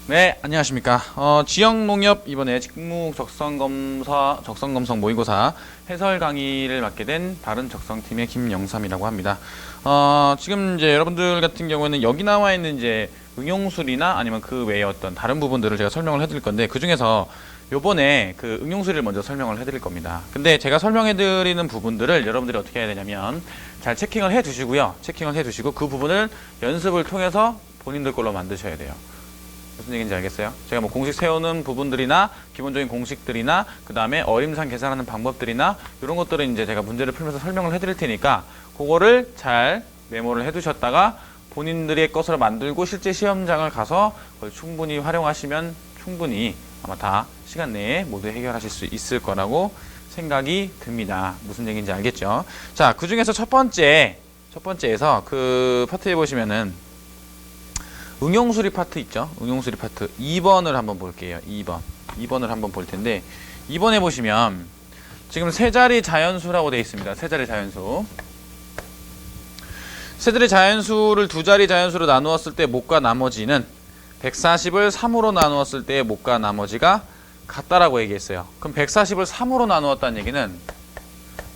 네, 안녕하십니까. 지역농협 이번에 직무 적성검성 모의고사 해설 강의를 맡게 된 바른적성팀의 김영삼이라고 합니다. 지금 이제 여러분들 같은 경우에는 여기 나와 있는 이제 응용술이나 아니면 그 외에 어떤 다른 부분들을 제가 설명을 해드릴 건데, 그 중에서 요번에 그 응용술을 먼저 설명을 해드릴 겁니다. 근데 제가 설명해드리는 부분들을 여러분들이 어떻게 해야 되냐면, 잘 체킹을 해 두시고요. 체킹을 해 두시고 그 부분을 연습을 통해서 본인들 걸로 만드셔야 돼요. 무슨 얘기인지 알겠어요? 제가 뭐 공식 세우는 부분들이나 기본적인 공식들이나 그 다음에 어림상 계산하는 방법들이나 이런 것들은 이제 제가 문제를 풀면서 설명을 해드릴 테니까 그거를 잘 메모를 해두셨다가 본인들의 것으로 만들고 실제 시험장을 가서 그걸 충분히 활용하시면 충분히 아마 다 시간 내에 모두 해결하실 수 있을 거라고 생각이 듭니다. 무슨 얘기인지 알겠죠? 자, 그 중에서 첫 번째에서 그 파트에 보시면은 응용수리 파트 있죠? 응용수리 파트 2번을 한번 볼게요. 2번을 한번 볼 텐데, 2번에 보시면 지금 세 자리 자연수라고 되어 있습니다. 세 자리 자연수. 세 자리 자연수를 두 자리 자연수로 나누었을 때 못과 나머지는 140을 3으로 나누었을 때 못과 나머지가 같다라고 얘기했어요. 그럼 140을 3으로 나누었다는 얘기는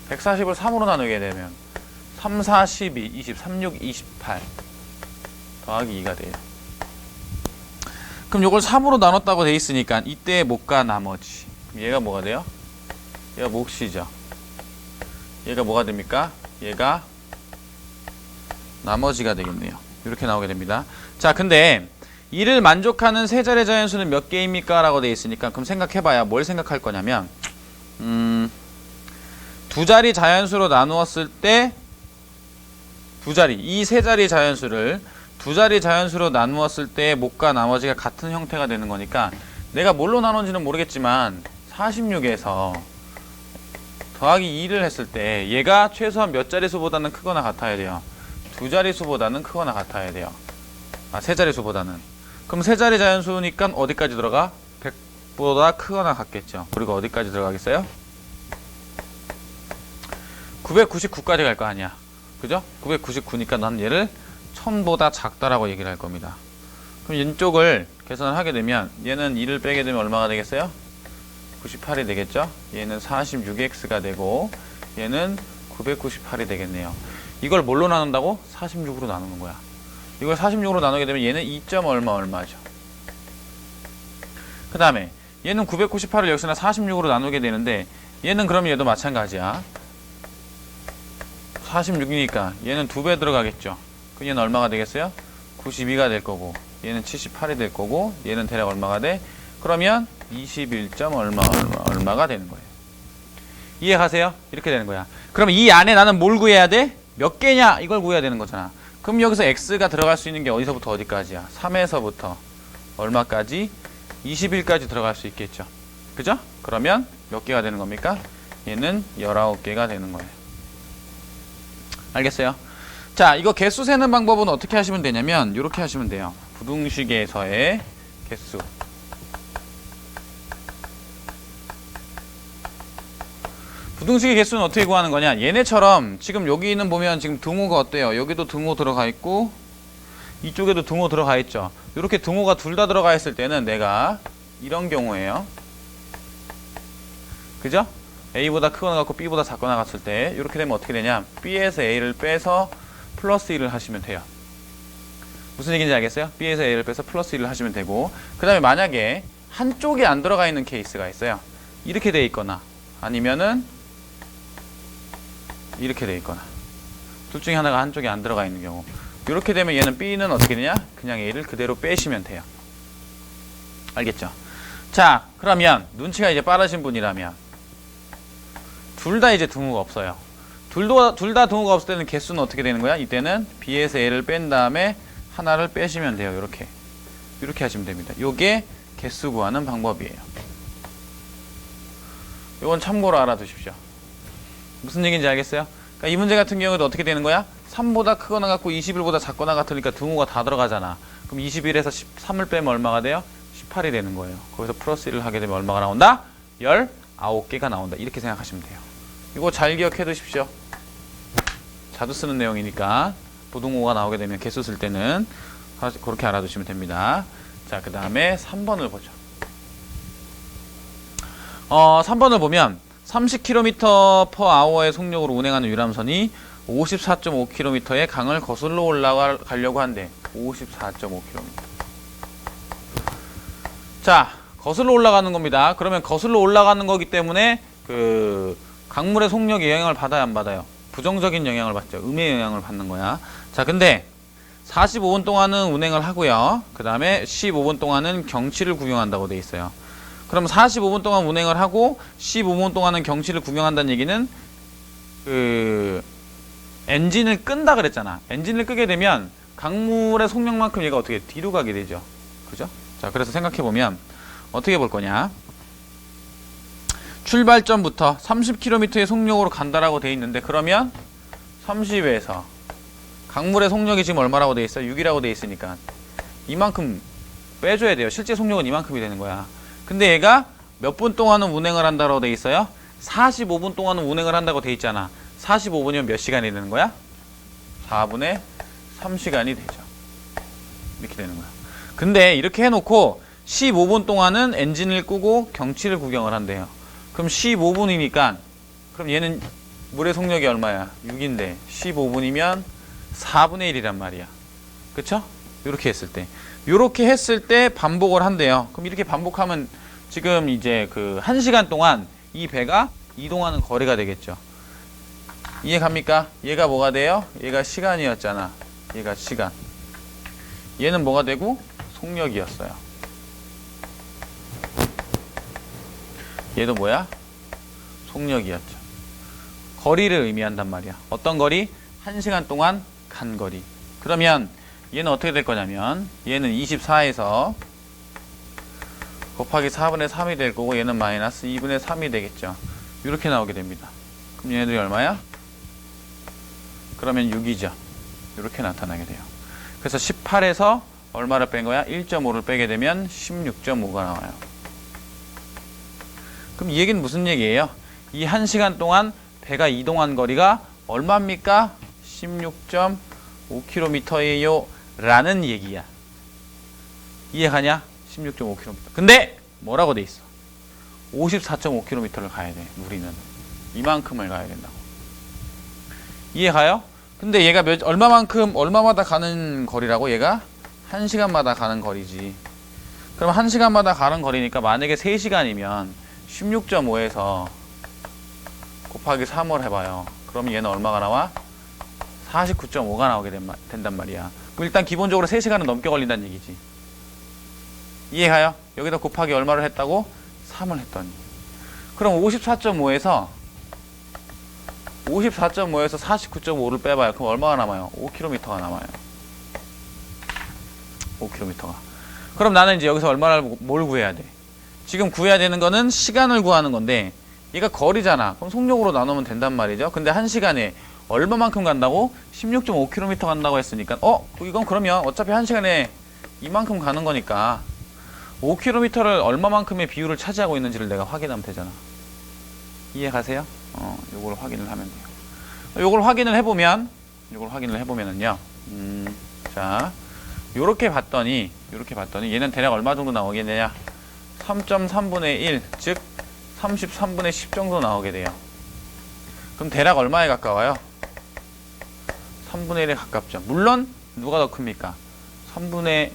140을 3으로 나누게 되면 3, 4, 12, 20, 3, 6, 28 더하기 2가 돼요. 그럼 이걸 3으로 나눴다고 돼 있으니까 이때 못과 나머지, 얘가 뭐가 돼요? 얘가 몫이죠. 얘가 뭐가 됩니까? 얘가 나머지가 되겠네요. 이렇게 나오게 됩니다. 자, 근데 이를 만족하는 세 자리 자연수는 몇 개입니까? 라고 돼 있으니까 그럼 생각해봐야 뭘 생각할 거냐면, 두 자리 자연수로 나누었을 때 두 자리, 이 세 자리 자연수를 두 자리 자연수로 나누었을 때 못과 나머지가 같은 형태가 되는 거니까 내가 뭘로 나눈지는 모르겠지만 46에서 더하기 2를 했을 때 얘가 최소한 몇 자릿수보다는 크거나 같아야 돼요. 두 자릿수보다는 크거나 같아야 돼요. 세 자릿수보다는. 그럼 세 자리 자연수니까 어디까지 들어가? 100보다 크거나 같겠죠. 그리고 어디까지 들어가겠어요? 999까지 갈 거 아니야. 그죠? 999니까 난 얘를 1000보다 작다라고 얘기를 할 겁니다. 그럼 이쪽을 계산을 하게 되면 얘는 2를 빼게 되면 얼마가 되겠어요? 98이 되겠죠? 얘는 46x가 되고 얘는 998이 되겠네요. 이걸 뭘로 나눈다고? 46으로 나누는 거야. 이걸 46으로 나누게 되면 얘는 2. 얼마죠? 그 다음에 얘는 998을 역시나 46으로 나누게 되는데 얘는 그럼 얘도 마찬가지야. 46이니까 얘는 2배 들어가겠죠. 그럼 얘는 얼마가 되겠어요? 92가 될 거고 얘는 78이 될 거고 얘는 대략 얼마가 돼? 그러면 21. 얼마가 되는 거예요. 이해 가세요? 이렇게 되는 거야. 그럼 이 안에 나는 뭘 구해야 돼? 몇 개냐? 이걸 구해야 되는 거잖아. 그럼 여기서 x가 들어갈 수 있는 게 어디서부터 어디까지야? 3에서부터 얼마까지? 21까지 들어갈 수 있겠죠. 그죠? 그러면 몇 개가 되는 겁니까? 얘는 19개가 되는 거예요. 알겠어요? 자, 이거 개수 세는 방법은 어떻게 하시면 되냐면 이렇게 하시면 돼요. 부등식에서의 개수. 부등식의 개수는 어떻게 구하는 거냐? 얘네처럼 지금 여기는 보면 지금 등호가 어때요? 여기도 등호 들어가 있고 이쪽에도 등호 들어가 있죠. 이렇게 등호가 둘 다 들어가 있을 때는 내가 이런 경우에요. 그죠? A보다 크거나 같고 B보다 작거나 같을 때 이렇게 되면 어떻게 되냐? B에서 A를 빼서 플러스 1을 하시면 돼요. 무슨 얘기인지 알겠어요? B에서 A를 빼서 플러스 1을 하시면 되고, 그 다음에 만약에 한쪽에 안 들어가 있는 케이스가 있어요. 이렇게 돼 있거나 아니면은 이렇게 돼 있거나 둘 중에 하나가 한쪽에 안 들어가 있는 경우, 이렇게 되면 얘는 B는 어떻게 되냐? 그냥 A를 그대로 빼시면 돼요. 알겠죠? 자, 그러면 눈치가 이제 빠르신 분이라면 둘 다 이제 등호가 없어요. 둘 다 등호가 없을 때는 개수는 어떻게 되는 거야? 이때는 B에서 A를 뺀 다음에 하나를 빼시면 돼요. 이렇게 하시면 됩니다. 요게 개수 구하는 방법이에요. 요건 참고로 알아두십시오. 무슨 얘기인지 알겠어요? 그러니까 이 문제 같은 경우에도 어떻게 되는 거야? 3보다 크거나 같고 21보다 작거나 같으니까 등호가 다 들어가잖아. 그럼 21에서 3을 빼면 얼마가 돼요? 18이 되는 거예요. 거기서 플러스 1을 하게 되면 얼마가 나온다? 19개가 나온다. 이렇게 생각하시면 돼요. 이거 잘 기억해 두십시오. 자주 쓰는 내용이니까 부등호가 나오게 되면 개수 쓸 때는 그렇게 알아두시면 됩니다. 자, 그 다음에 3번을 보죠. 3번을 보면 30km/h의 속력으로 운행하는 유람선이 54.5km의 강을 거슬러 올라가려고 한대. 54.5km. 자, 거슬러 올라가는 겁니다. 그러면 거슬러 올라가는 거기 때문에 그 강물의 속력에 영향을 받아야 안 받아요? 부정적인 영향을 받죠. 음의 영향을 받는 거야. 자, 근데 45분 동안은 운행을 하고요. 그 다음에 15분 동안은 경치를 구경한다고 돼 있어요. 그럼 45분 동안 운행을 하고 15분 동안은 경치를 구경한다는 얘기는 그 엔진을 끈다 그랬잖아. 엔진을 끄게 되면 강물의 속력만큼 얘가 어떻게 뒤로 가게 되죠. 그죠? 자, 그래서 생각해보면 어떻게 볼 거냐. 출발점부터 30km의 속력으로 간다라고 돼 있는데, 그러면 30에서 강물의 속력이 지금 얼마라고 돼 있어? 6이라고 돼 있으니까 이만큼 빼줘야 돼요. 실제 속력은 이만큼이 되는 거야. 근데 얘가 몇 분 동안은 운행을 한다고 돼 있어요? 45분 동안은 운행을 한다고 돼 있잖아. 45분이면 몇 시간이 되는 거야? 4분의 3시간이 되죠. 이렇게 되는 거야. 근데 이렇게 해놓고 15분 동안은 엔진을 끄고 경치를 구경을 한대요. 그럼 15분이니까 그럼 얘는 물의 속력이 얼마야? 6인데 15분이면 4분의 1이란 말이야. 그쵸? 이렇게 했을 때 반복을 한대요. 그럼 이렇게 반복하면 지금 이제 그 1시간 동안 이 배가 이동하는 거리가 되겠죠. 이해 갑니까? 얘가 뭐가 돼요? 얘가 시간이었잖아. 얘가 시간. 얘는 뭐가 되고? 속력이었어요. 얘도 뭐야? 속력이었죠. 거리를 의미한단 말이야. 어떤 거리? 1시간 동안 간 거리. 그러면 얘는 어떻게 될 거냐면 얘는 24에서 곱하기 4분의 3이 될 거고 얘는 마이너스 2분의 3이 되겠죠. 이렇게 나오게 됩니다. 그럼 얘네들이 얼마야? 그러면 6이죠. 이렇게 나타나게 돼요. 그래서 18에서 얼마를 뺀 거야? 1.5를 빼게 되면 16.5가 나와요. 그럼 이 얘기는 무슨 얘기예요? 이 1시간 동안 배가 이동한 거리가 얼마입니까? 16.5km예요 라는 얘기야. 이해가냐? 16.5km. 근데 뭐라고 돼 있어? 54.5km를 가야 돼. 우리는 이만큼을 가야 된다고. 이해가요? 근데 얘가 얼마마다 가는 거리라고? 얘가 1시간마다 가는 거리지. 그럼 1시간마다 가는 거리니까 만약에 3시간이면 16.5에서 곱하기 3을 해봐요. 그럼 얘는 얼마가 나와? 49.5가 나오게 된단 말이야. 그럼 일단 기본적으로 3시간은 넘게 걸린다는 얘기지. 이해가요? 여기다 곱하기 얼마를 했다고? 3을 했더니. 그럼 54.5에서 49.5를 빼봐요. 그럼 얼마가 남아요? 5km가 남아요. 5km가. 그럼 나는 이제 여기서 뭘 구해야 돼? 지금 구해야 되는 거는 시간을 구하는 건데 얘가 거리잖아. 그럼 속력으로 나누면 된단 말이죠. 근데 1시간에 얼마만큼 간다고? 16.5km 간다고 했으니까 이건 그러면 어차피 1시간에 이만큼 가는 거니까 5km를 얼마만큼의 비율을 차지하고 있는지를 내가 확인하면 되잖아. 이해 가세요? 요걸 확인을 하면 돼요. 요걸 확인을 해보면은요. 자, 요렇게 봤더니 얘는 대략 얼마 정도 나오겠느냐? 3.3분의 1, 즉 33분의 10 정도 나오게 돼요. 그럼 대략 얼마에 가까워요? 3분의 1에 가깝죠. 물론 누가 더 큽니까? 33분의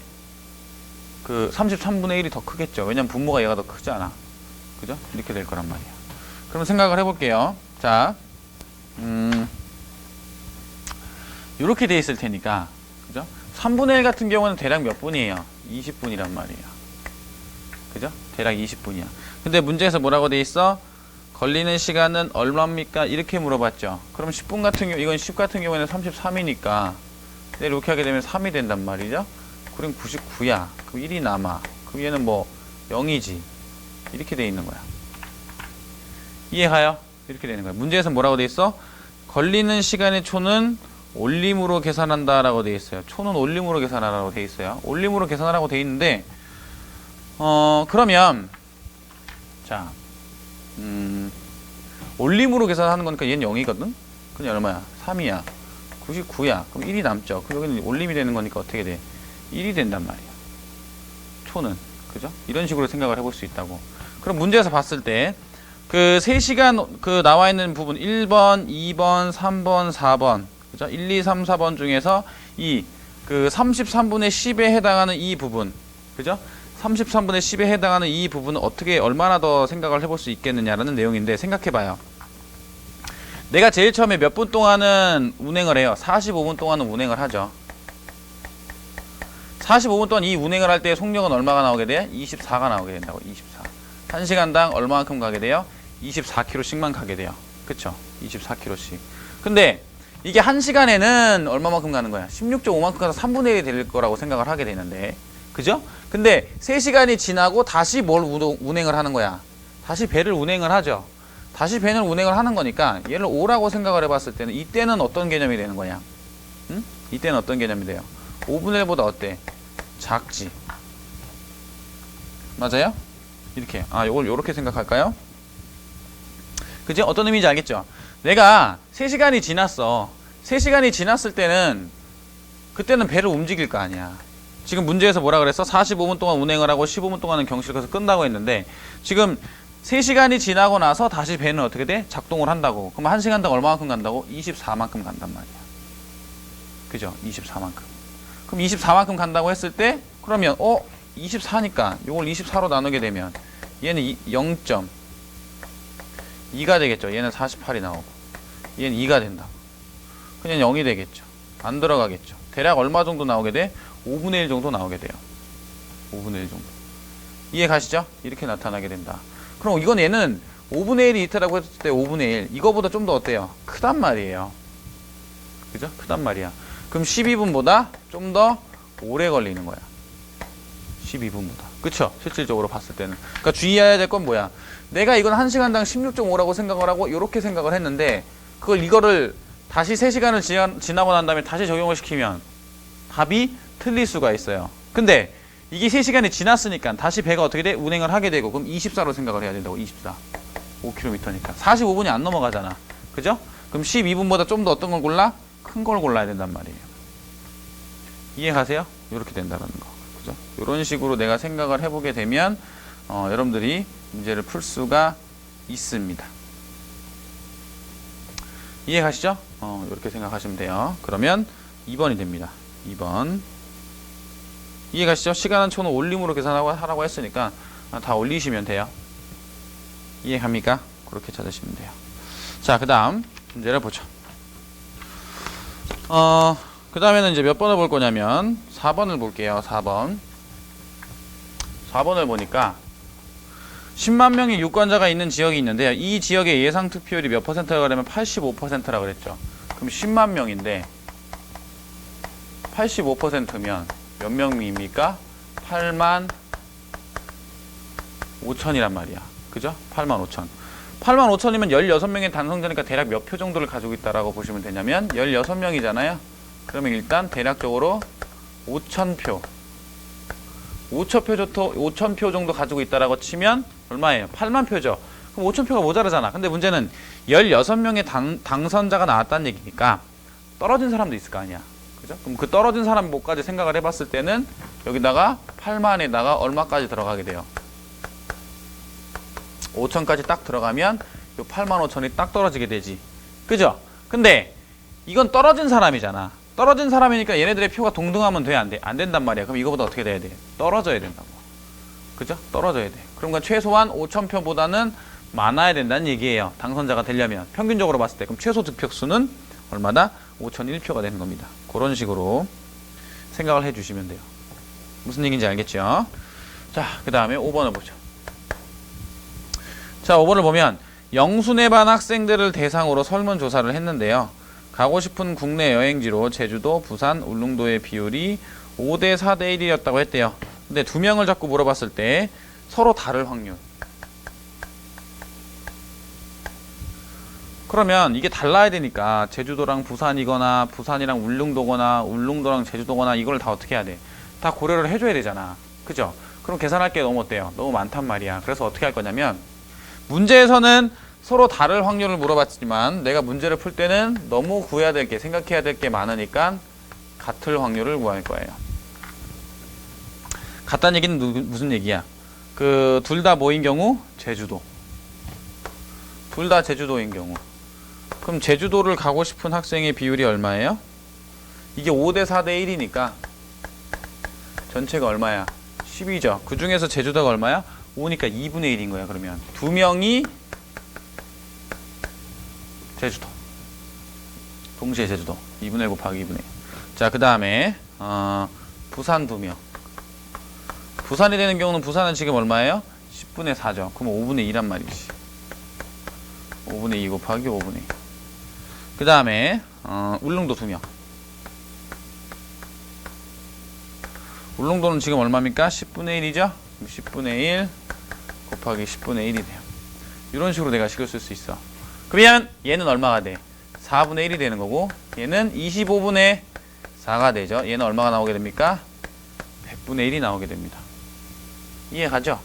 1이 더 크겠죠. 왜냐면 분모가 얘가 더 크잖아. 그죠? 이렇게 될 거란 말이야. 그럼 생각을 해볼게요. 자, 이렇게 돼 있을 테니까, 그죠? 3분의 1 같은 경우는 대략 몇 분이에요? 20분이란 말이에요. 그죠? 대략 20분이야. 근데 문제에서 뭐라고 돼 있어? 걸리는 시간은 얼마입니까? 이렇게 물어봤죠. 그럼 10분 같은 경우, 이건 10 같은 경우에는 33이니까 이렇게 하게 되면 3이 된단 말이죠. 그럼 99야. 그럼 1이 남아. 그럼 얘는 뭐 0이지. 이렇게 돼 있는 거야. 이해가요? 이렇게 되는 거야. 문제에서 뭐라고 돼 있어? 걸리는 시간의 초는 올림으로 계산한다라고 돼 있어요. 초는 올림으로 계산하라고 돼 있어요. 올림으로 계산하라고 돼 있는데 그러면 자, 올림으로 계산하는 거니까 얘는 0이거든? 그럼 얼마야? 3이야. 99야. 그럼 1이 남죠. 그럼 여기는 올림이 되는 거니까 어떻게 돼? 1이 된단 말이야. 초는. 그죠? 이런 식으로 생각을 해볼 수 있다고. 그럼 문제에서 봤을 때 그 3시간 그 나와 있는 부분 1번, 2번, 3번, 4번. 그죠? 1, 2, 3, 4번 중에서 이 그 33분의 10에 해당하는 이 부분. 그죠? 33분의 10에 해당하는 이 부분은 어떻게 얼마나 더 생각을 해볼 수 있겠느냐라는 내용인데 생각해 봐요. 내가 제일 처음에 몇 분 동안은 운행을 해요. 45분 동안은 운행을 하죠. 45분 동안 이 운행을 할 때 속력은 얼마가 나오게 돼요? 24가 나오게 된다고. 24. 1시간당 얼마만큼 가게 돼요? 24km씩만 가게 돼요. 그쵸? 24km씩. 근데 이게 1시간에는 얼마만큼 가는 거야? 16.5만큼 가서 3분의 1이 될 거라고 생각을 하게 되는데. 그죠? 근데 3시간이 지나고 다시 뭘 운행을 하는 거야? 다시 배를 운행을 하죠. 다시 배를 운행을 하는 거니까 얘를 5라고 생각을 해봤을 때는 이때는 어떤 개념이 되는 거냐? 응? 이때는 어떤 개념이 돼요? 5분의 1보다 어때? 작지. 맞아요? 이렇게. 요걸 요렇게 생각할까요? 그지? 어떤 의미인지 알겠죠? 내가 3시간이 지났어. 3시간이 지났을 때는 그때는 배를 움직일 거 아니야. 지금 문제에서 뭐라 그랬어? 45분 동안 운행을 하고 15분 동안은 경실 가서 끈다고 했는데 지금 3시간이 지나고 나서 다시 배는 어떻게 돼? 작동을 한다고. 그럼 1시간당 얼마만큼 간다고? 24만큼 간단 말이야. 그죠? 24만큼. 그럼 24만큼 간다고 했을 때 그러면 24니까 요걸 24로 나누게 되면 얘는 0.2가 되겠죠. 얘는 48이 나오고 얘는 2가 된다. 그냥 0이 되겠죠. 안 들어가겠죠. 대략 얼마 정도 나오게 돼? 5분의 1 정도 나오게 돼요. 5분의 1 정도. 이해 가시죠? 이렇게 나타나게 된다. 그럼 이건 얘는 5분의 1이 이트라고 했을 때 5분의 1 이거보다 좀 더 어때요? 크단 말이에요. 그죠? 크단 말이야. 그럼 12분보다 좀 더 오래 걸리는 거야. 12분보다. 그쵸? 실질적으로 봤을 때는. 그러니까 주의해야 될 건 뭐야? 내가 이건 1시간당 16.5라고 생각을 하고 이렇게 생각을 했는데 이거를 다시 3시간을 지나고 난 다음에 다시 적용을 시키면 답이 틀릴 수가 있어요. 근데 이게 3시간이 지났으니까 다시 배가 어떻게 돼? 운행을 하게 되고 그럼 24로 생각을 해야 된다고. 24. 5km니까. 45분이 안 넘어가잖아. 그죠? 그럼 12분보다 좀 더 어떤 걸 골라? 큰 걸 골라야 된단 말이에요. 이해 가세요? 이렇게 된다는 거. 그죠? 이런 식으로 내가 생각을 해보게 되면 여러분들이 문제를 풀 수가 있습니다. 이해 가시죠? 이렇게 생각하시면 돼요. 그러면 2번이 됩니다. 2번. 이해 가시죠? 시간은 초는 올림으로 계산하라고 했으니까 다 올리시면 돼요. 이해 갑니까? 그렇게 찾으시면 돼요. 자, 그 다음 문제를 보죠. 그 다음에는 이제 몇 번을 볼 거냐면 4번을 볼게요. 4번. 4번을 보니까 10만 명의 유권자가 있는 지역이 있는데요. 이 지역의 예상 투표율이 몇 퍼센트라고 그러면 85%라고 그랬죠. 그럼 10만 명인데 85%면 몇 명입니까? 8만 5천이란 말이야. 그죠? 8만 5천. 8만 5천이면 16명의 당선자니까 대략 몇 표 정도를 가지고 있다라고 보시면 되냐면 16명이잖아요. 그러면 일단 대략적으로 5,000표. 5,000표 정도 가지고 있다라고 치면 얼마예요? 8만 표죠. 그럼 5,000표가 모자라잖아. 근데 문제는 16명의 당선자가 나왔다는 얘기니까 떨어진 사람도 있을 거 아니야. 그죠? 그럼 그 떨어진 사람 뭐까지 생각을 해봤을 때는 여기다가 8만에다가 얼마까지 들어가게 돼요? 5천까지 딱 들어가면 요 8만 5천이 딱 떨어지게 되지. 그죠? 근데 이건 떨어진 사람이잖아. 떨어진 사람이니까 얘네들의 표가 동등하면 돼? 안 돼? 안 된단 말이야. 그럼 이거보다 어떻게 돼야 돼? 떨어져야 된다고. 그죠? 떨어져야 돼. 그러니까 최소한 5,000표보다는 많아야 된다는 얘기예요. 당선자가 되려면. 평균적으로 봤을 때. 그럼 최소 득표수는 얼마다? 5,001표가 되는 겁니다. 그런 식으로 생각을 해주시면 돼요. 무슨 얘기인지 알겠죠? 자, 그 다음에 5번을 보죠. 자, 5번을 보면 영순회 반 학생들을 대상으로 설문조사를 했는데요. 가고 싶은 국내 여행지로 제주도, 부산, 울릉도의 비율이 5대 4대 1이었다고 했대요. 근데 2명을 자꾸 물어봤을 때 서로 다를 확률. 그러면 이게 달라야 되니까 제주도랑 부산이거나 부산이랑 울릉도거나 울릉도랑 제주도거나 이걸 다 어떻게 해야 돼? 다 고려를 해줘야 되잖아. 그죠? 그럼 계산할 게 너무 어때요? 너무 많단 말이야. 그래서 어떻게 할 거냐면 문제에서는 서로 다를 확률을 물어봤지만 내가 문제를 풀 때는 너무 구해야 될 게, 생각해야 될 게 많으니까 같을 확률을 구할 거예요. 같다는 얘기는 무슨 얘기야? 그 둘 다 뭐인 경우? 제주도. 둘 다 제주도인 경우. 그럼 제주도를 가고 싶은 학생의 비율이 얼마예요? 이게 5대 4대 1이니까 전체가 얼마야? 10이죠. 그 중에서 제주도가 얼마야? 5니까 2분의 1인 거야. 그러면 두 명이 제주도. 동시에 제주도. 2분의 1 곱하기 2분의 1. 자, 그 다음에 부산 2명. 부산이 되는 경우는 부산은 지금 얼마예요? 10분의 4죠. 그럼 5분의 2란 말이지. 5분의 2 곱하기 5분의 2. 그 다음에 울릉도 2명. 울릉도는 지금 얼마입니까? 10분의 1이죠? 10분의 1 곱하기 10분의 1이 돼요. 이런 식으로 내가 식을 쓸 수 있어. 그러면 얘는 얼마가 돼? 4분의 1이 되는 거고 얘는 25분의 4가 되죠. 얘는 얼마가 나오게 됩니까? 100분의 1이 나오게 됩니다. 이해가죠?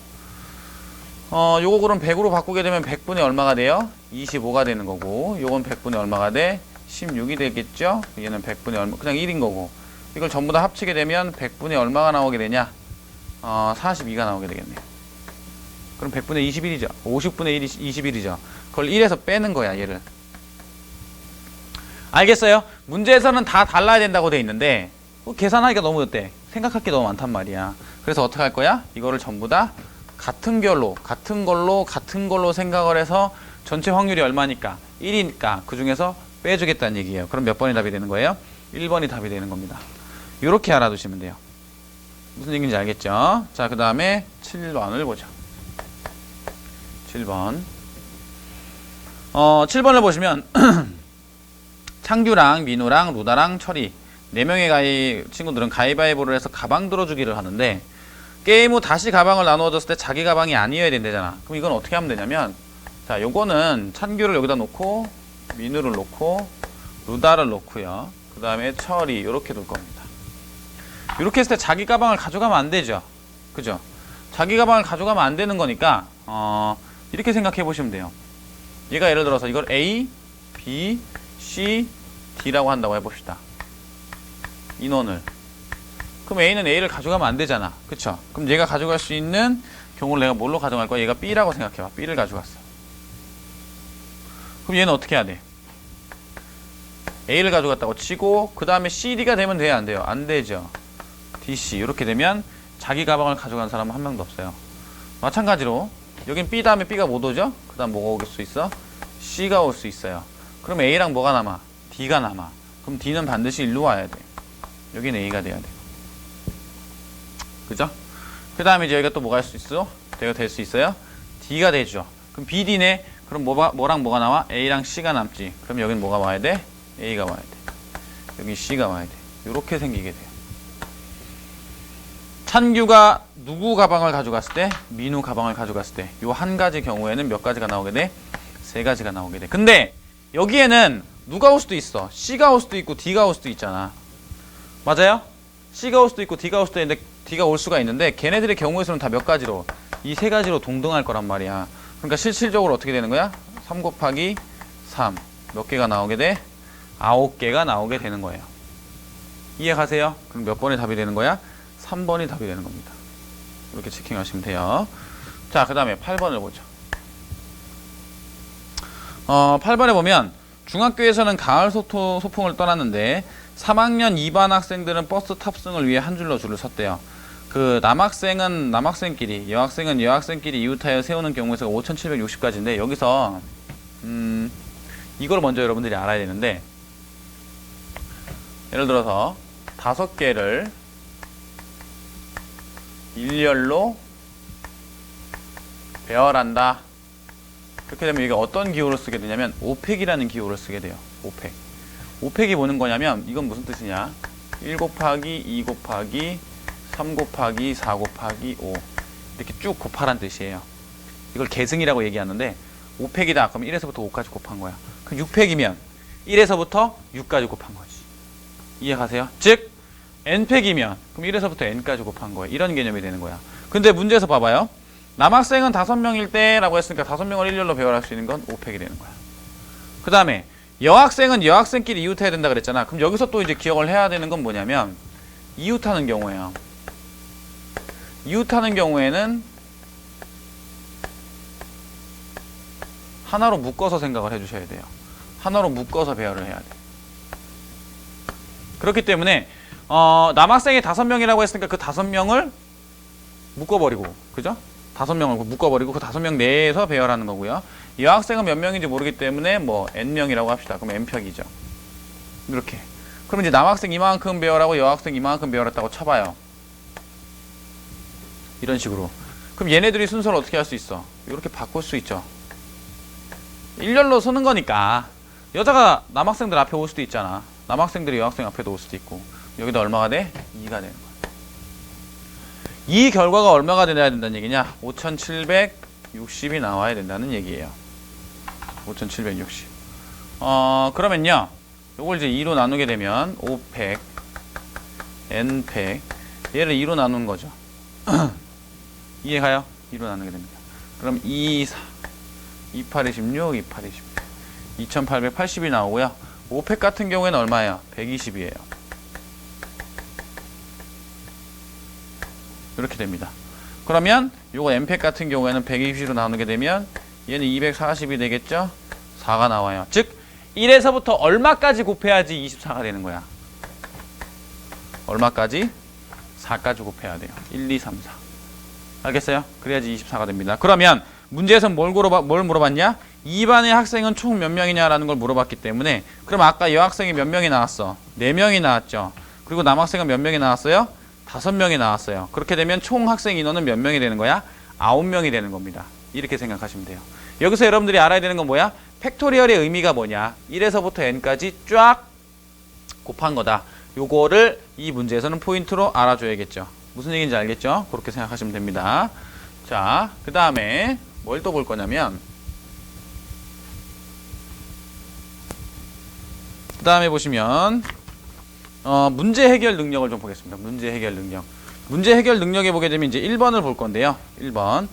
요거 그럼 100으로 바꾸게 되면 100분의 얼마가 돼요? 25가 되는 거고 요건 100분의 얼마가 돼? 16이 되겠죠? 얘는 100분의 얼마, 그냥 1인 거고 이걸 전부 다 합치게 되면 100분의 얼마가 나오게 되냐? 42가 나오게 되겠네요. 그럼 100분의 21이죠. 50분의 1이 21이죠. 그걸 1에서 빼는 거야, 얘를. 알겠어요? 문제에서는 다 달라야 된다고 돼 있는데 계산하기가 너무 어때? 생각할 게 너무 많단 말이야. 그래서 어떻게 할 거야? 이거를 전부 다 같은 걸로 생각을 해서 전체 확률이 얼마니까? 1이니까 그 중에서 빼주겠다는 얘기예요. 그럼 몇 번이 답이 되는 거예요? 1번이 답이 되는 겁니다. 이렇게 알아두시면 돼요. 무슨 얘기인지 알겠죠? 자, 그 다음에 7번을 보죠. 7번. 7번을 보시면 창규랑 민우랑 루다랑 철이 4명의 친구들은 가위바위보를 해서 가방 들어주기를 하는데 게임 후 다시 가방을 나누어줬을 때 자기 가방이 아니어야 된대잖아. 그럼 이건 어떻게 하면 되냐면 자, 요거는 찬규를 여기다 놓고 민우를 놓고 루다를 놓고요. 그 다음에 철이 이렇게 둘 겁니다. 이렇게 했을 때 자기 가방을 가져가면 안 되죠. 그죠? 자기 가방을 가져가면 안 되는 거니까 이렇게 생각해 보시면 돼요. 얘가 예를 들어서 이걸 A, B, C, D라고 한다고 해봅시다. 인원을. 그럼 A는 A를 가져가면 안 되잖아. 그쵸? 그럼 얘가 가져갈 수 있는 경우를 내가 뭘로 가져갈 거야? 얘가 B라고 생각해봐. B를 가져갔어. 그럼 얘는 어떻게 해야 돼? A를 가져갔다고 치고 그 다음에 CD가 되면 돼요? 안 돼요? 안 되죠. DC 이렇게 되면 자기 가방을 가져간 사람은 한 명도 없어요. 마찬가지로 여긴 B 다음에 B가 못 오죠? 그 다음 뭐가 올 수 있어? C가 올 수 있어요. 그럼 A랑 뭐가 남아? D가 남아. 그럼 D는 반드시 일로 와야 돼. 여긴 A가 돼야 돼. 그죠? 그 다음에 이제 여기가 또 뭐가 할 수 있어? 될 수 있어요? D가 되죠. 그럼 B, D네. 그럼 뭐랑 뭐가 나와? A랑 C가 남지. 그럼 여긴 뭐가 와야 돼? A가 와야 돼. 여기 C가 와야 돼. 이렇게 생기게 돼요. 찬규가 누구 가방을 가져갔을 때? 민우 가방을 가져갔을 때. 요 한 가지 경우에는 몇 가지가 나오게 돼? 3가지가 나오게 돼. 근데 여기에는 누가 올 수도 있어. C가 올 수도 있고 D가 올 수도 있잖아. 맞아요? C가 올 수도 있고 D가 올 수도 있는데 D가 올 수가 있는데 걔네들의 경우에서는 다 몇 가지로? 이 3가지로 동등할 거란 말이야. 그러니까 실질적으로 어떻게 되는 거야? 3 곱하기 3. 몇 개가 나오게 돼? 9개가 나오게 되는 거예요. 이해가세요? 그럼 몇 번이 답이 되는 거야? 3번이 답이 되는 겁니다. 이렇게 체킹하시면 돼요. 자, 그 다음에 8번을 보죠. 8번에 보면 중학교에서는 가을 소풍을 떠났는데 3학년 2반 학생들은 버스 탑승을 위해 한 줄로 줄을 섰대요. 그 남학생은 남학생끼리, 여학생은 여학생끼리 이웃하여 세우는 경우의 수가 5760가지인데 여기서 이걸 먼저 여러분들이 알아야 되는데 예를 들어서 5개를 일렬로 배열한다. 그렇게 되면 이게 어떤 기호를 쓰게 되냐면 오펙이라는 기호를 쓰게 돼요. 오펙. 오펙이 뭐는 거냐면 이건 무슨 뜻이냐? 1 곱하기 2 곱하기 3 곱하기 4 곱하기 5 이렇게 쭉 곱하란 뜻이에요. 이걸 계승이라고 얘기하는데 오펙이다. 그럼 1에서부터 5까지 곱한 거야. 그럼 6팩이면 1에서부터 6까지 곱한 거지. 이해가세요? 즉 n팩이면 그럼 1에서부터 n까지 곱한 거예요. 이런 개념이 되는 거야. 근데 문제에서 봐봐요. 남학생은 5명일 때 라고 했으니까 5명을 일렬로 배열할 수 있는 건 5팩이 되는 거야. 그 다음에 여학생은 여학생끼리 이웃해야 된다 그랬잖아. 그럼 여기서 또 이제 기억을 해야 되는 건 뭐냐면 이웃하는 경우예요. 이웃하는 경우에는 하나로 묶어서 생각을 해주셔야 돼요. 하나로 묶어서 배열을 해야 돼요. 그렇기 때문에 남학생이 5명이라고 했으니까 그 5명을 묶어버리고, 그죠? 5명을 묶어버리고 그 5명 내에서 배열하는 거고요. 여학생은 몇 명인지 모르기 때문에 뭐 n명이라고 합시다. 그럼 n평이죠. 이렇게. 그럼 이제 남학생 이만큼 배열하고 여학생 이만큼 배열했다고 쳐봐요. 이런 식으로. 그럼 얘네들이 순서를 어떻게 할 수 있어? 이렇게 바꿀 수 있죠. 일렬로 서는 거니까 여자가 남학생들 앞에 올 수도 있잖아. 남학생들이 여학생 앞에도 올 수도 있고. 여기다 얼마가 돼? 2가 되는 거야. 이 결과가 얼마가 돼야 된다는 얘기냐? 5760이 나와야 된다는 얘기예요. 5760. 그러면요. 요걸 이제 2로 나누게 되면 5팩, n팩, 얘를 2로 나누는 거죠. 이해가요? 2로 나누게 됩니다. 그럼 2, 4, 28, 26, 28, 26. 2880이 나오고요. 5팩 같은 경우에는 얼마예요? 120이에요. 이렇게 됩니다. 그러면 요거 n팩 같은 경우에는 120으로 나누게 되면 얘는 240이 되겠죠? 4가 나와요. 즉 1에서부터 얼마까지 곱해야지 24가 되는 거야? 얼마까지? 4까지 곱해야 돼요. 1, 2, 3, 4. 알겠어요? 그래야지 24가 됩니다. 그러면 문제에서는 뭘 물어봤냐? 2반의 학생은 총 몇 명이냐라는 걸 물어봤기 때문에, 그럼 아까 여학생이 몇 명이 나왔어? 4명이 나왔죠. 그리고 남학생은 몇 명이 나왔어요? 5명이 나왔어요. 그렇게 되면 총 학생 인원은 몇 명이 되는 거야? 9명이 되는 겁니다. 이렇게 생각하시면 돼요. 여기서 여러분들이 알아야 되는 건 뭐야? 팩토리얼의 의미가 뭐냐? 1에서부터 n까지 쫙 곱한 거다. 요거를 이 문제에서는 포인트로 알아줘야겠죠. 무슨 얘기인지 알겠죠? 그렇게 생각하시면 됩니다. 자, 그 다음에 뭘 또 볼 거냐면, 그 다음에 보시면 문제 해결 능력을 좀 보겠습니다. 문제 해결 능력. 문제 해결 능력에 보게 되면 이제 1번을 볼 건데요. 1번.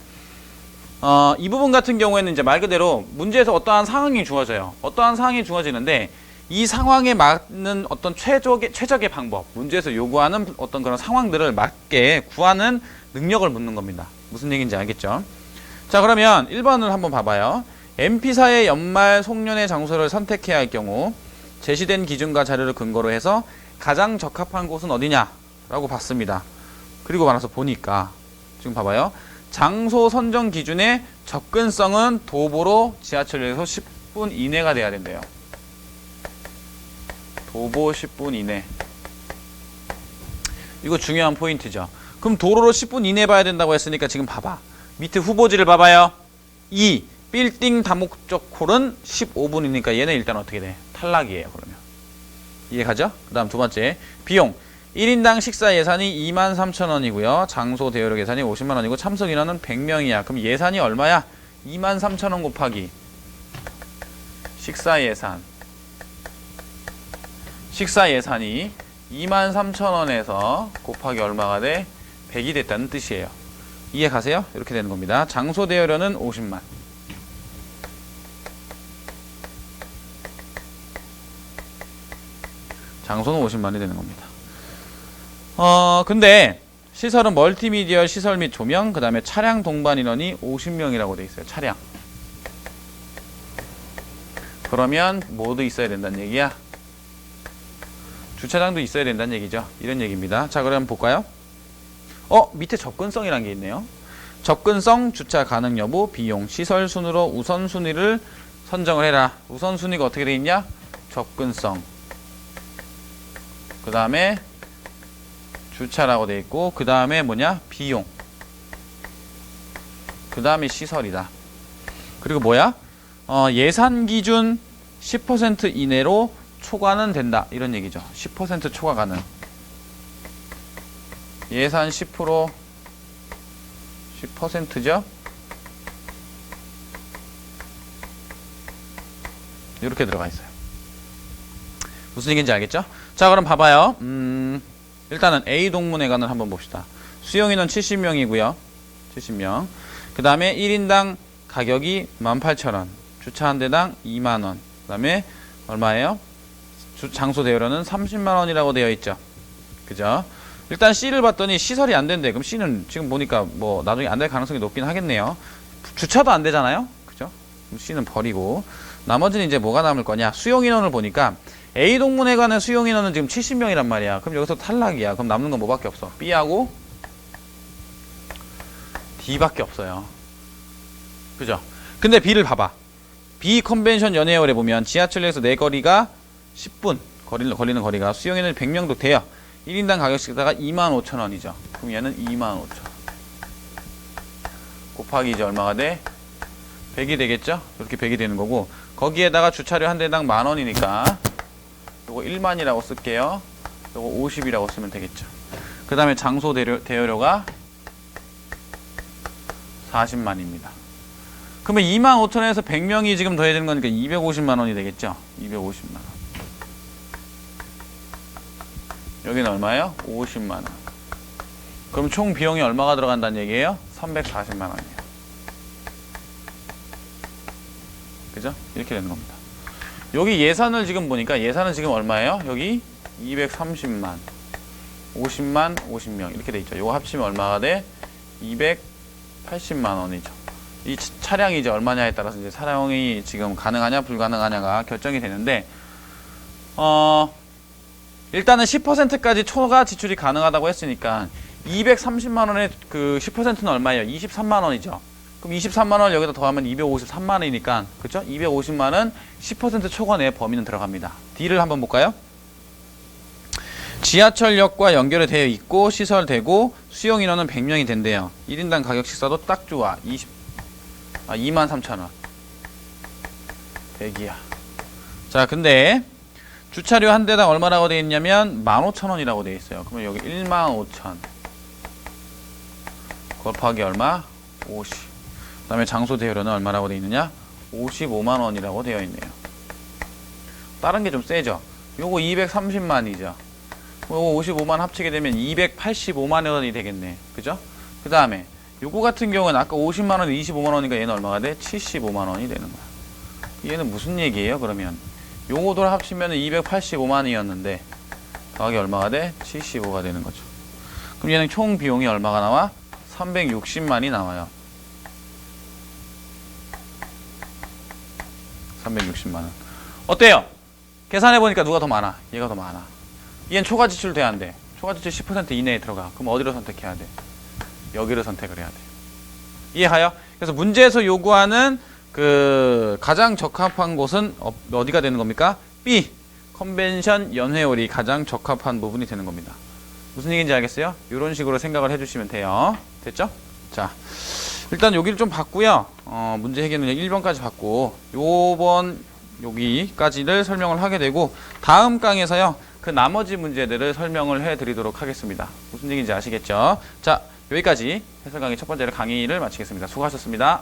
이 부분 같은 경우에는 이제 말 그대로 문제에서 어떠한 상황이 주어져요. 어떠한 상황이 주어지는데 이 상황에 맞는 어떤 최적의 방법, 문제에서 요구하는 어떤 그런 상황들을 맞게 구하는 능력을 묻는 겁니다. 무슨 얘기인지 알겠죠? 자, 그러면 1번을 한번 봐봐요. MP사의 연말 송년회 장소를 선택해야 할 경우 제시된 기준과 자료를 근거로 해서 가장 적합한 곳은 어디냐? 라고 봤습니다. 그리고 말아서 보니까 지금 봐봐요. 장소 선정 기준의 접근성은 도보로 지하철역에서 10분 이내가 돼야 된대요. 도보 10분 이내. 이거 중요한 포인트죠. 그럼 도로로 10분 이내 봐야 된다고 했으니까 지금 봐봐. 밑에 후보지를 봐봐요. 2. 빌딩 다목적 콜은 15분이니까 얘는 일단 어떻게 돼? 탈락이에요. 그러면 이해가죠? 그 다음 두 번째 비용 1인당 식사 예산이 23,000원이고요 장소 대여료 예산이 50만원이고 참석 인원은 100명이야. 그럼 예산이 얼마야? 23,000원 곱하기 식사 예산. 식사 예산이 23,000원에서 곱하기 얼마가 돼? 100이 됐다는 뜻이에요. 이해 가세요? 이렇게 되는 겁니다. 장소 대여료는 50만. 장소는 50만이 되는 겁니다. 근데 시설은 멀티미디어 시설 및 조명, 그 다음에 차량 동반 인원이 50명이라고 돼 있어요. 차량. 그러면 뭐도 있어야 된다는 얘기야? 주차장도 있어야 된다는 얘기죠. 이런 얘기입니다. 자, 그럼 볼까요? 밑에 접근성이라는 게 있네요. 접근성, 주차 가능 여부, 비용, 시설 순으로 우선순위를 선정을 해라. 우선순위가 어떻게 돼 있냐? 접근성. 그 다음에 주차라고 돼 있고, 그 다음에 뭐냐? 비용. 그 다음에 시설이다. 그리고 뭐야? 예산 기준 10% 이내로 초과는 된다. 이런 얘기죠. 10% 초과 가능. 예산 10%, 10%죠? 이렇게 들어가 있어요. 무슨 얘기인지 알겠죠? 자, 그럼 봐봐요. 일단은 A 동문회관을 한번 봅시다. 수용인원 70명이고요. 70명. 그 다음에 1인당 가격이 18,000원. 주차 한 대당 2만원. 그 다음에 얼마예요? 장소 대여료는 30만원이라고 되어 있죠. 그죠? 일단 C를 봤더니 시설이 안 된대. 그럼 C는 지금 보니까 뭐 나중에 안 될 가능성이 높긴 하겠네요. 주차도 안 되잖아요. 그죠? 그럼 C는 버리고 나머지는 이제 뭐가 남을 거냐? 수용 인원을 보니까 A 동문회 관의 수용 인원은 지금 70명이란 말이야. 그럼 여기서 탈락이야. 그럼 남는 건 뭐밖에 없어? B하고 D밖에 없어요. 그죠? 근데 B를 봐봐. B 컨벤션 연회월에 보면 지하철역에서 내 거리가 10분 걸리는 거리가 수용 인원이 100명도 돼요. 1인당 가격씩다가 25,000원이죠. 그럼 얘는 25,000원 곱하기 이제 얼마가 돼? 100이 되겠죠? 이렇게 100이 되는 거고 거기에다가 주차료 한 대당 10,000원이니까 요거 1만이라고 쓸게요. 요거 50이라고 쓰면 되겠죠. 그 다음에 장소 대여료가 40만입니다. 그러면 25,000원에서 100명이 지금 더해지는 거니까 250만 원이 되겠죠? 250만 원. 여기는 얼마예요? 50만 원. 그럼 총 비용이 얼마가 들어간다는 얘기예요? 340만 원이에요. 그죠? 이렇게 되는 겁니다. 여기 예산을 지금 보니까 예산은 지금 얼마예요? 여기 230만, 50만, 50명 이렇게 돼 있죠. 이거 합치면 얼마가 돼? 280만 원이죠. 이 차량이 이제 얼마냐에 따라서 이제 사용이 지금 가능하냐 불가능하냐가 결정이 되는데 일단은 10%까지 초과 지출이 가능하다고 했으니까 230만 원의 그 10%는 얼마예요? 23만 원이죠. 그럼 23만 원을 여기다 더하면 253만 원이니까 그렇죠? 250만 원 10% 초과 내 범위는 들어갑니다. D를 한번 볼까요? 지하철역과 연결이 되어 있고 시설되고 수용 인원은 100명이 된대요. 1인당 가격 식사도 딱 좋아. 23,000원. 100이야. 자, 근데 주차료 한 대당 얼마라고 되어 있냐면 15,000원이라고 되어 있어요. 그러면 여기 15,000 곱하기 얼마? 50. 그 다음에 장소 대여료는 얼마라고 되어 있느냐? 55만 원이라고 되어 있네요. 다른 게 좀 세죠? 요거 230만이죠. 요거 55만 합치게 되면 285만 원이 되겠네. 그죠? 그 다음에 요거 같은 경우는 아까 50만 원에 25만 원이니까 얘는 얼마가 돼? 75만 원이 되는 거야. 얘는 무슨 얘기예요? 그러면 요거들 합치면 285만 원이었는데 더하기 얼마가 돼? 75가 되는 거죠. 그럼 얘는 총 비용이 얼마가 나와? 360만이 나와요. 360만 원. 어때요? 계산해보니까 누가 더 많아? 얘가 더 많아. 얘는 초과 지출 돼야 안 돼. 초과 지출 10% 이내에 들어가. 그럼 어디로 선택해야 돼? 여기를 선택을 해야 돼. 이해하여? 그래서 문제에서 요구하는 그 가장 적합한 곳은 어디가 되는 겁니까? B. 컨벤션 연회월이 가장 적합한 부분이 되는 겁니다. 무슨 얘기인지 알겠어요? 이런 식으로 생각을 해주시면 돼요. 됐죠? 자, 일단 여기를 좀 봤고요. 문제 해결은 1번까지 봤고 요번 여기까지를 설명을 하게 되고 다음 강에서요. 그 나머지 문제들을 설명을 해드리도록 하겠습니다. 무슨 얘기인지 아시겠죠? 자, 여기까지 해설 강의 첫 번째 강의를 마치겠습니다. 수고하셨습니다.